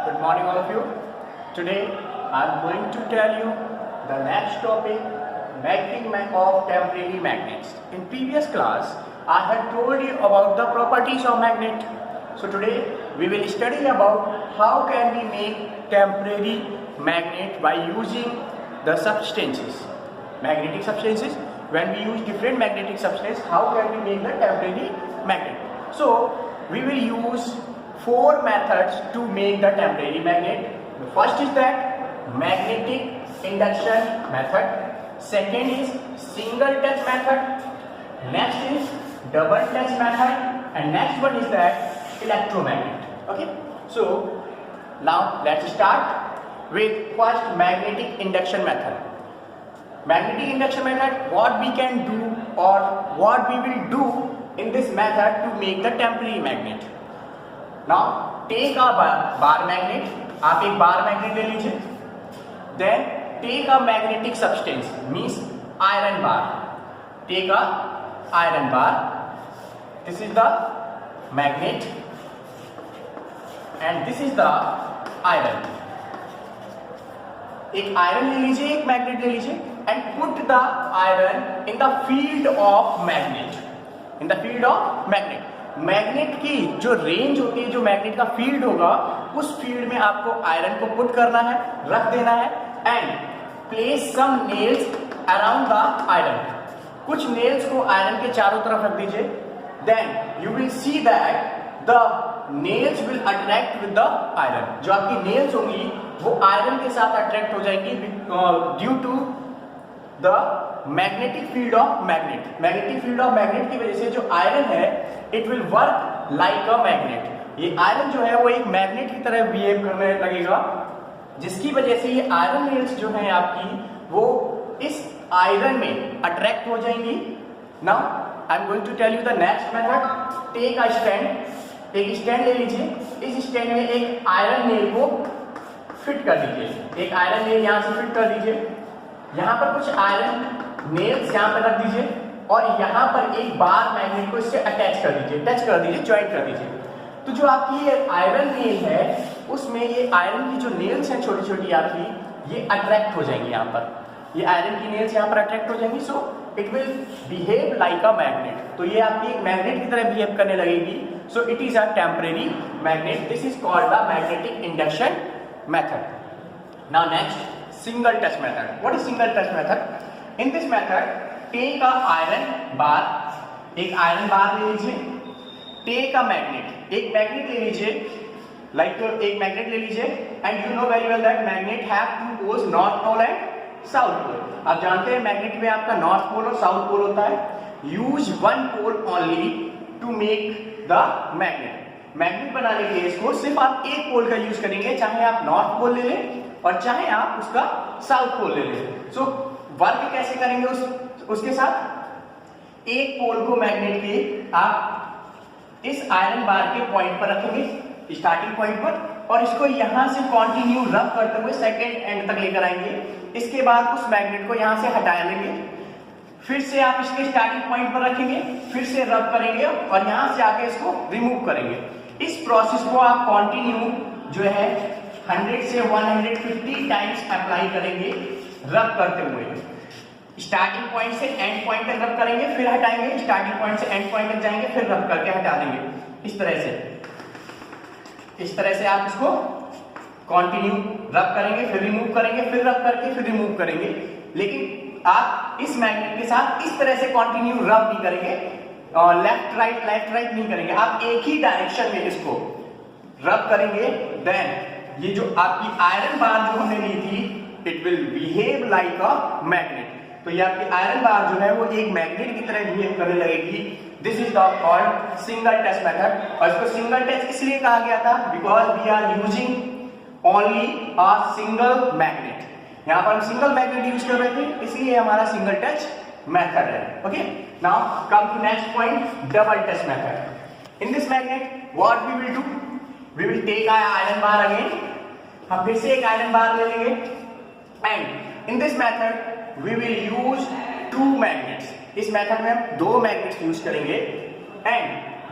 Good morning, all of you. Today, I am going to tell you the next topic, making of temporary magnets. In previous class, I had told you about the properties of magnet. So today, we will study about how can we make temporary magnet by using the substances, magnetic substances. When we use different magnetic substances, how can we make the temporary magnet? So we will use four methods to make the temporary magnet. The first is that magnetic induction method. Second is single touch method. Next is double touch method, and next one is that electromagnet. Okay, so now let's start with first magnetic induction method. Magnetic induction method, what we can do or what we will do in this method to make the temporary magnet. Now take a bar magnet, आप एक bar magnet ले लीजिए. Then take a magnetic substance, means iron bar. Take a iron bar. This is the magnet and this is the iron. एक iron ले लीजिए, एक magnet ले लीजिए and put the iron in the field of magnet. In the field of magnet. Magnet की जो range होती है, जो मैग्नेट का फील्ड होगा, उस फील्ड में आपको आयरन को पुट करना है, रख देना है and place some nails around the iron. कुछ नेल्स को आयरन के चारों तरफ रख दीजिए. Then you will see that the nails will attract with the iron. जो आपकी नेल्स होंगी वो आयरन के साथ अट्रैक्ट हो जाएंगी due to the magnetic field of magnet. Magnetic field of magnet की वजह से जो आयरन है it will work like a magnet. ये आयरन जो है वो एक मैग्नेट की तरह बिहेव करने लगेगा, जिसकी वजह से ये आयरन नेल्स जो है आपकी वो इस आयरन में अट्रैक्ट हो जाएंगी. Now I am going to tell you the next method. Take a stand. एक स्टैंड ले लीजिए. इस स्टैंड में एक आयरन नेल को फिट कर दीजिए. एक आयरन नेल यहाँ से फिट कर दीजिए. यहाँ पर कुछ आयरन नेल्स यहाँ पर रख दीजिए और यहाँ पर एक बार मैग्नेट को इससे अटैच कर दीजिए, टच कर दीजिए, ज्वाइंट कर दीजिए. तो जो आपकी ये आयरन नेल है उसमें ये आयरन की जो नेल्स हैं छोटी छोटी आपकी, ये अट्रैक्ट हो जाएंगी. यहाँ पर ये आयरन की नेल्स यहाँ पर अट्रैक्ट हो जाएंगी. So it will behave like a magnet. तो ये आपकी एक मैग्नेट की तरह बिहेव करने लगेगी. So it is a temporary magnet. This is called the magnetic induction method. Now next, single touch method. What is single touch method? In this method, take a iron bar. एक iron bar ले लीजिए. Take a magnet. एक magnet ले लीजिए. Like एक magnet ले लीजिए. And you know very well that magnet have two poles, north pole and south pole. आप जानते हैं मैग्नेट में आपका नॉर्थ पोल और साउथ पोल होता है. Use one pole only to make the magnet. Magnet बनाने के लिए इसको सिर्फ आप एक पोल का यूज करेंगे, चाहे आप नॉर्थ पोल ले लें और चाहे आप उसका साउथ पोल ले लें. सो वर्क कैसे करेंगे उसके साथ, एक पोल को मैग्नेट के आप इस आयरन बार के पॉइंट पर रखेंगे, स्टार्टिंग पॉइंट पर, और इसको यहां से कंटिन्यू रब करते हुए सेकंड एंड तक लेकर आएंगे. इसके बाद उस मैग्नेट को यहां से हटा लेंगे. फिर से आप इसके स्टार्टिंग पॉइंट पर रखेंगे, फिर से रब करेंगे और यहां से आके इसको रिमूव करेंगे. इस प्रोसेस को आप कंटिन्यू जो है 100 से 150 टाइम्स अप्लाई करेंगे रब करते हुए. स्टार्टिंग पॉइंट से एंड पॉइंट तक रब करेंगे, फिर हटाएंगे, स्टार्टिंग पॉइंट से एंड पॉइंट तक जाएंगे, फिर रब करके हटा देंगे. इस तरह से आप इसको कंटिन्यू रब करेंगे, फिर रिमूव करेंगे, फिर रब करके फिर रिमूव करेंगे. लेकिन आप इस मैग्नेट के साथ इस तरह से कंटिन्यू रब नहीं करेंगे, लेफ्ट राइट नहीं करेंगे. आप एक ही डायरेक्शन में इसको रब करेंगे. देन ये जो आपकी आयरन बार जो हमने ली थी, it will behave like a magnet. तो ये आपकी आयरन बार जो है वो एक मैग्नेट की तरह बिहेव करने लगेगी. This is the called single touch method. और इसको सिंगल टच इसलिए कहा गया था because we are using only a single magnet. यहाँ पर हम सिंगल मैग्नेट यूज कर रहे थे, इसलिए हमारा सिंगल टच मेथड है. Okay, now come to next point, double touch method. In this magnet what we will do, we will take our iron bar again. हम फिर से एक आयरन बार ले लेंगे and in this method we will use two magnets. इस method में हम दो मैग्नेट्स यूज करेंगे and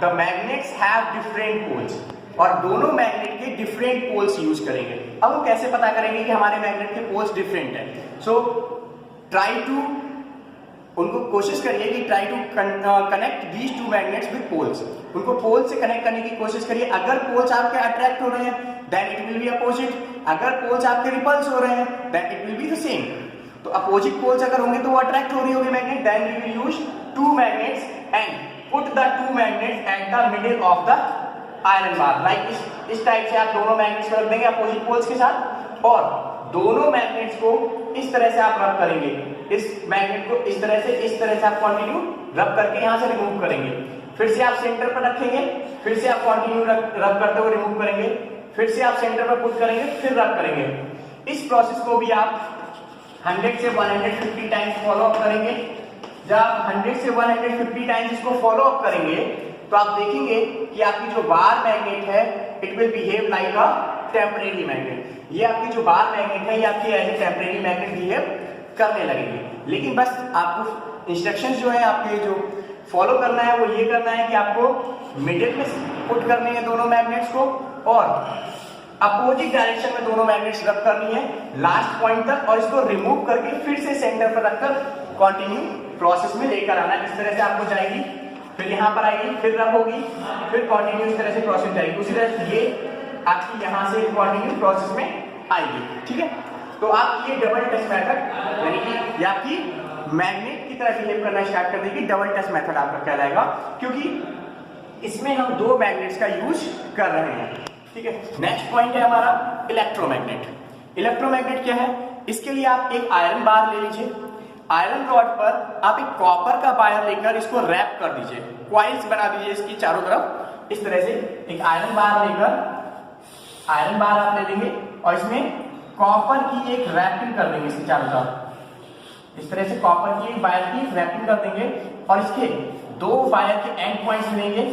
the magnets have different poles. और दोनों मैग्नेट के डिफरेंट पोल्स यूज करेंगे। अब हम कैसे पता करेंगे कि हमारे मैग्नेट के पोल्स डिफरेंट है? सो ट्राई टू, उनको कोशिश करिए कि try to connect these two magnets with poles. उनको पोल से कनेक्ट करने की कोशिश करिए। अगर पोल्स आपके अट्रैक्ट हो रहे हैं then it will be opposite, अगर पोल्स आपके रिपल्स हो रहे हैं then it will be the same. तो अपोजिट पोल्स अगर होंगे तो वो अट्रैक्ट हो रही होगी magnet, then we will use two magnets and put the two magnets at the middle of the iron bar. Like इस टाइप से आप दोनों मैग्नेट्स को रख देंगे अपोजिट पोल्स के साथ, और दोनों मैग्नेट्स को इस तरह से आप रब करेंगे। इस मैग्नेट को इस तरह से आप कंटिन्यू रब करके यहां से रिमूव करेंगे। फिर से आप सेंटर पर रखेंगे, फिर से आप कंटिन्यू रब करते हुए रिमूव करेंगे, फिर से आप सेंटर पर पुट करेंगे, फिर रब करेंगे। इस प्रोसेस को भी आप 100 से 150 टाइम्स फॉलो अप करेंगे। जब आप 100 से 150 टाइम्स इसको फॉलो अप करेंगे तो आप देखेंगे कि आपकी जो बार मैग्नेट है it will behave like a temporary magnet. ये आपकी जो बार मैग्नेट है ये आपकी as a temporary magnet behave करने लगेगी। लेकिन बस आपको इंस्ट्रक्शंस जो है आपके जो फॉलो करना है वो ये करना है कि आपको मिडिल में पुट करनी है दोनों मैग्नेट्स को, और अपोजिट डायरेक्शन में दोनों मैग्नेट्स रब करनी है लास्ट पॉइंट तक, और इसको रिमूव करके फिर से सेंटर पर रखकर कंटिन्यू प्रोसेस में लेकर आना। इस तरह से आपको जाएगी, फिर यहाँ पर आएगी, फिर रब होगी, फिर कंटिन्यू इस तरह से प्रोसेस जाएगी। उसी तरह से ये आपकी यहाँ से कंटिन्यू प्रोसेस में आएगी। ठीक है, तो आप ये डबल टच मेथड यानी कि आपकी मैग्नेट की तरह बिहेव करना स्टार्ट कर देगी। डबल टच मेथड आपका कहलाएगा, क्योंकि इसमें हम दो मैग्नेट्स का यूज कर रहे हैं। ठीक है, नेक्स्ट पॉइंट है हमारा इलेक्ट्रोमैग्नेट। इलेक्ट्रोमैग्नेट क्या है? इसके लिए आप एक आयरन बार ले लीजिए, आयरन रॉड पर आप एक कॉपर का वायर लेकर इसको रैप कर दीजिए, क्वाइल्स बना दीजिए इसकी चारों तरफ। इस तरह से एक आयरन बार लेकर, आयरन बार आप ले लेंगे और इसमें कॉपर की एक रैपिंग कर देंगे इसके चारों तरफ। इस तरह से कॉपर की एक वायर की रैपिंग कर देंगे और इसके दो वायर के एंड पॉइंट्स लेंगे।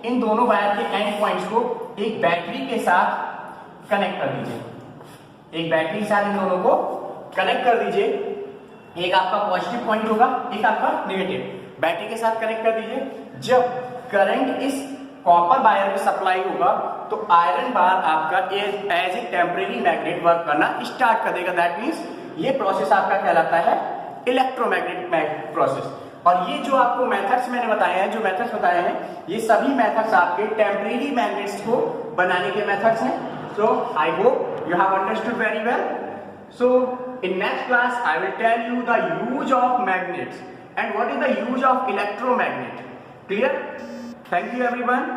इन दोनों वायर के एंड पॉइंट्स को एक बैटरी के साथ कनेक्ट कर दीजिए। एक बैटरी के साथ इन दोनों को कनेक्ट कर दीजिए। एक आपका पॉजिटिव पॉइंट होगा, एक आपका नेगेटिव। बैटरी के साथ कनेक्ट कर दीजिए। जब करंट इस कॉपर वायर में सप्लाई होगा तो आयरन बार आपका as a temporary magnet work करना स्टार्ट कर देगा। दैट मीन्स ये प्रोसेस आपका कहलाता है इलेक्ट्रोमैग्नेटिक प्रोसेस। और ये जो आपको मेथड्स मैंने बताए हैं, जो मेथड्स बताए हैं, ये सभी मेथड्स आपके टेम्परेरी मैग्नेट्स को बनाने के मेथड्स हैं। So I hope you have understood very well. So in next class I will tell you the use of magnets and what is the use of electromagnet. Clear? Thank you everyone.